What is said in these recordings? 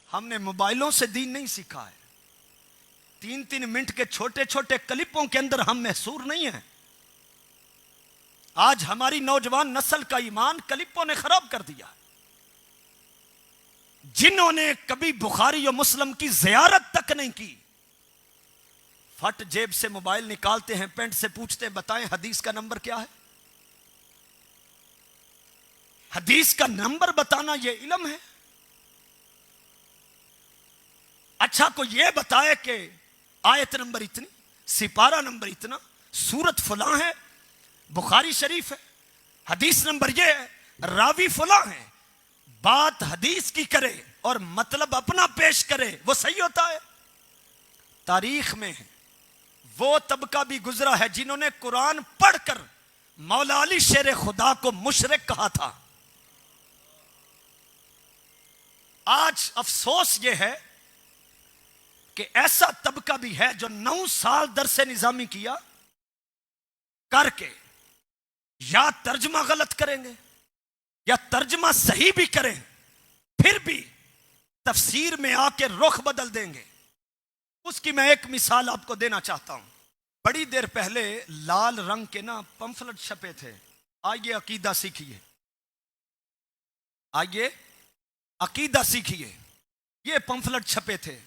ہم نے موبائلوں سے دین نہیں سیکھا ہے. 3 منٹ کے چھوٹے چھوٹے کلپوں کے اندر ہم محصور نہیں ہیں. آج ہماری نوجوان نسل کا ایمان کلپوں نے خراب کر دیا. جنہوں نے کبھی بخاری و مسلم کی زیارت تک نہیں کی، فٹ جیب سے موبائل نکالتے ہیں، پینٹ سے پوچھتے ہیں بتائیں حدیث کا نمبر کیا ہے. حدیث کا نمبر بتانا یہ علم ہے. اچھا کوئی یہ بتائے کہ آیت نمبر اتنی، سپارہ نمبر اتنا، سورت فلاں ہے، بخاری شریف ہے، حدیث نمبر یہ ہے، راوی فلاں ہے. بات حدیث کی کرے اور مطلب اپنا پیش کرے، وہ صحیح ہوتا ہے؟ تاریخ میں وہ طبقہ بھی گزرا ہے جنہوں نے قرآن پڑھ کر مولا علی شیر خدا کو مشرک کہا تھا. آج افسوس یہ ہے کہ ایسا طبقہ بھی ہے جو 9 سال درس نظامی کیا کر کے یا ترجمہ غلط کریں گے یا ترجمہ صحیح بھی کریں، پھر بھی تفسیر میں آ کے رخ بدل دیں گے. اس کی میں ایک مثال آپ کو دینا چاہتا ہوں. بڑی دیر پہلے لال رنگ کے پمفلٹ چھپے تھے، آئیے عقیدہ سیکھیے، آئیے عقیدہ سیکھیے. یہ پمفلٹ چھپے تھے،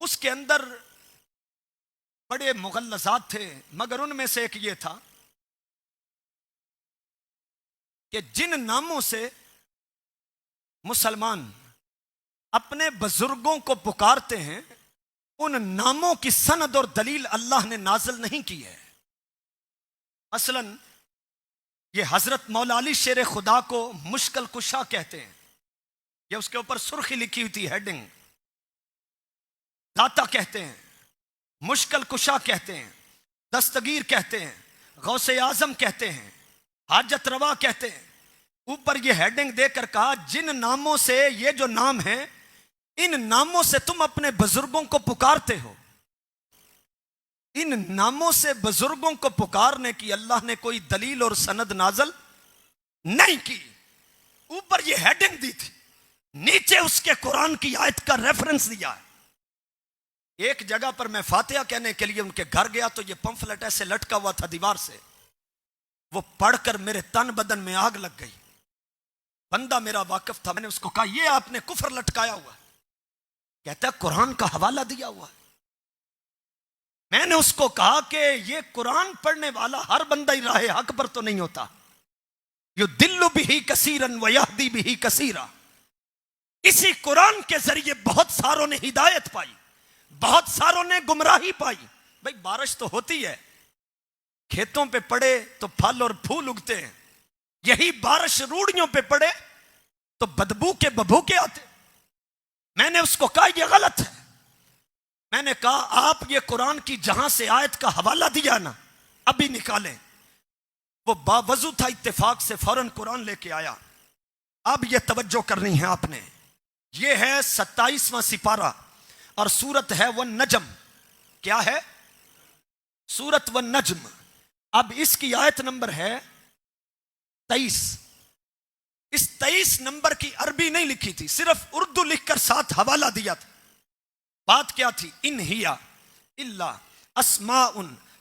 اس کے اندر بڑے مغلظات تھے، مگر ان میں سے ایک یہ تھا کہ جن ناموں سے مسلمان اپنے بزرگوں کو پکارتے ہیں ان ناموں کی سند اور دلیل اللہ نے نازل نہیں کی ہے. مثلا یہ حضرت مولا علی شیر خدا کو مشکل کشا کہتے ہیں، یہ اس کے اوپر سرخی لکھی ہوئی تھی ہیڈنگ. داتا کہتے ہیں، مشکل کشا کہتے ہیں، دستگیر کہتے ہیں، غوث اعظم کہتے ہیں، حاجت روا کہتے ہیں. اوپر یہ ہیڈنگ دے کر کہا جن ناموں سے، یہ جو نام ہیں ان ناموں سے تم اپنے بزرگوں کو پکارتے ہو، ان ناموں سے بزرگوں کو پکارنے کی اللہ نے کوئی دلیل اور سند نازل نہیں کی. اوپر یہ ہیڈنگ دی تھی، نیچے اس کے قرآن کی آیت کا ریفرنس دیا ہے. ایک جگہ پر میں فاتحہ کہنے کے لیے ان کے گھر گیا تو یہ پمفلٹ ایسے لٹکا ہوا تھا دیوار سے، وہ پڑھ کر میرے تن بدن میں آگ لگ گئی. بندہ میرا واقف تھا، میں نے اس کو کہا یہ آپ نے کفر لٹکایا ہوا ہے. کہتا ہے قرآن کا حوالہ دیا ہوا ہے. میں نے اس کو کہا کہ یہ قرآن پڑھنے والا ہر بندہ ہی راہ حق پر تو نہیں ہوتا. یضل بہ کثیرا ویہدی بہ کثیرا. اسی قرآن کے ذریعے بہت ساروں نے ہدایت پائی، بہت ساروں نے گمراہی پائی. بھائی بارش تو ہوتی ہے، کھیتوں پہ پڑے تو پھل اور پھول اگتے ہیں، یہی بارش روڑیوں پہ پڑے تو بدبو کے ببھوکے آتے. میں نے اس کو کہا یہ غلط ہے. میں نے کہا آپ یہ قرآن کی جہاں سے آیت کا حوالہ دیا نا ابھی نکالیں. وہ باوضو تھا، اتفاق سے فوراً قرآن لے کے آیا. اب یہ توجہ کرنی ہے آپ نے، یہ ہے 27واں سپارہ اور سورت ہے والنجم. کیا ہے؟ سورت والنجم. اب اس کی آیت نمبر ہے 23. اس 23 نمبر کی عربی نہیں لکھی تھی، صرف اردو لکھ کر ساتھ حوالہ دیا تھا. بات کیا تھی؟ ان ہیا الا اسماء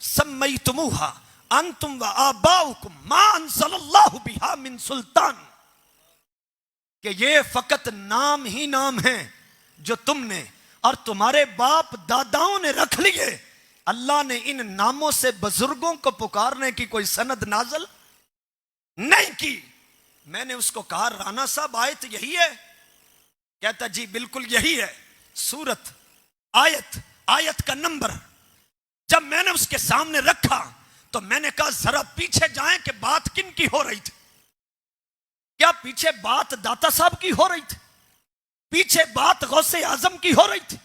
سمیتموہا انتم و آباؤکم ما انزل اللہ بہا من سلطان. کہ یہ فقط نام ہی نام ہیں جو تم نے اور تمہارے باپ داداؤں نے رکھ لیے. اللہ نے ان ناموں سے بزرگوں کو پکارنے کی کوئی سند نازل نہیں کی. میں نے اس کو کہا رانا صاحب آیت یہی ہے؟ کہتا جی بالکل یہی ہے. سورت، آیت کا نمبر. جب میں نے اس کے سامنے رکھا تو میں نے کہا ذرا پیچھے جائیں کہ بات کن کی ہو رہی تھی. کیا پیچھے بات داتا صاحب کی ہو رہی تھی؟ پیچھے بات غوث اعظم کی ہو رہی تھی؟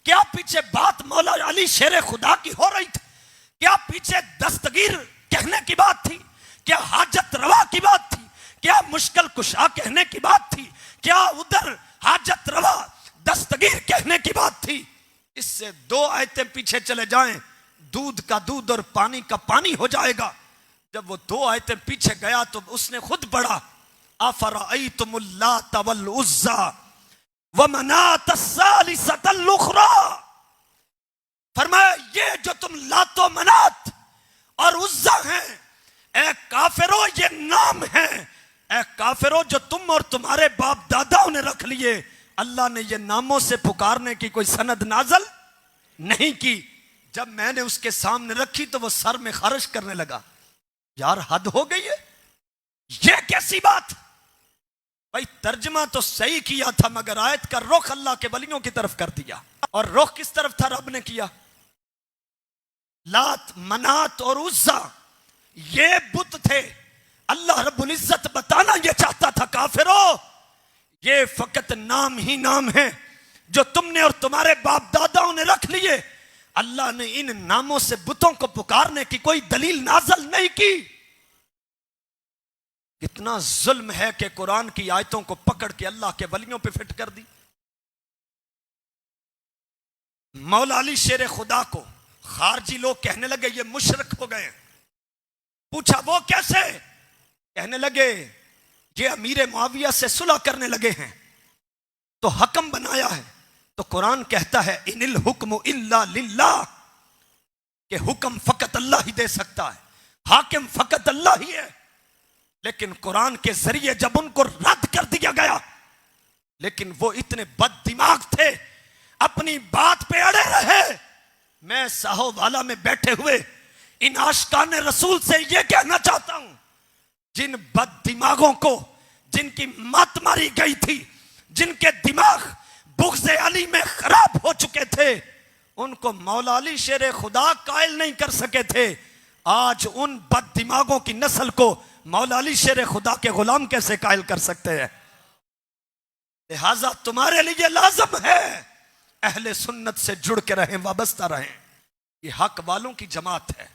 کیا پیچھے بات مولا علی شیر خدا کی ہو رہی تھی؟ کیا پیچھے دستگیر کہنے کی بات تھی؟ کیا حاجت روا کی بات تھی؟ کیا مشکل کشا کہنے کی بات تھی؟ کیا ادھر حاجت روا دستگیر کہنے کی بات تھی؟ اس سے 2 آیتیں پیچھے چلے جائیں، دودھ کا دودھ اور پانی کا پانی ہو جائے گا. جب وہ 2 آیتیں پیچھے گیا تو اس نے خود پڑھا افرأیتم اللات والعزی ومناۃ الثالثۃ الاخری، فرمایا یہ جو تم لات و منات اور عزا ہیں، اے کافرو یہ نام ہیں، اے کافرو جو تم اور تمہارے باپ داداؤں نے رکھ لیے، اللہ نے یہ ناموں سے پکارنے کی کوئی سند نازل نہیں کی۔ جب میں نے اس کے سامنے رکھی تو وہ سر میں خارش کرنے لگا، یار حد ہو گئی ہے، یہ کیسی بات؟ بھائی ترجمہ تو صحیح کیا تھا مگر آیت کا رخ اللہ کے ولیوں کی طرف کر دیا، اور رخ کس طرف تھا رب نے کیا؟ لات منات اور عزا یہ بت تھے، اللہ رب العزت بتانا یہ چاہتا تھا کافرو یہ فقط نام ہی نام ہے جو تم نے اور تمہارے باپ داداؤں نے رکھ لیے، اللہ نے ان ناموں سے بتوں کو پکارنے کی کوئی دلیل نازل نہیں کی۔ کتنا ظلم ہے کہ قرآن کی آیتوں کو پکڑ کے اللہ کے ولیوں پہ فٹ کر دی۔ مولا علی شیر خدا کو خارجی لوگ کہنے لگے یہ مشرک ہو گئے، پوچھا وہ کیسے؟ کہنے لگے یہ امیر معاویہ سے صلح کرنے لگے ہیں تو حکم بنایا ہے، تو قرآن کہتا ہے ان الحکم الا للہ، کہ حکم فقط اللہ ہی دے سکتا ہے، حاکم فقط اللہ ہی ہے۔ لیکن قرآن کے ذریعے جب ان کو رد کر دیا گیا، لیکن وہ اتنے بد دماغ تھے اپنی بات پہ اڑے رہے۔ میں ساہو والا میں بیٹھے ہوئے ان عاشقان رسول سے یہ کہنا چاہتا ہوں، جن بد دماغوں کو جن کی مت ماری گئی تھی، جن کے دماغ بغض علی میں خراب ہو چکے تھے، ان کو مولا علی شیر خدا قائل نہیں کر سکے تھے، آج ان بد دماغوں کی نسل کو مولا علی شیر خدا کے غلام کیسے قائل کر سکتے ہیں؟ لہذا تمہارے لیے لازم ہے اہل سنت سے جڑ کے رہیں، وابستہ رہیں، یہ حق والوں کی جماعت ہے۔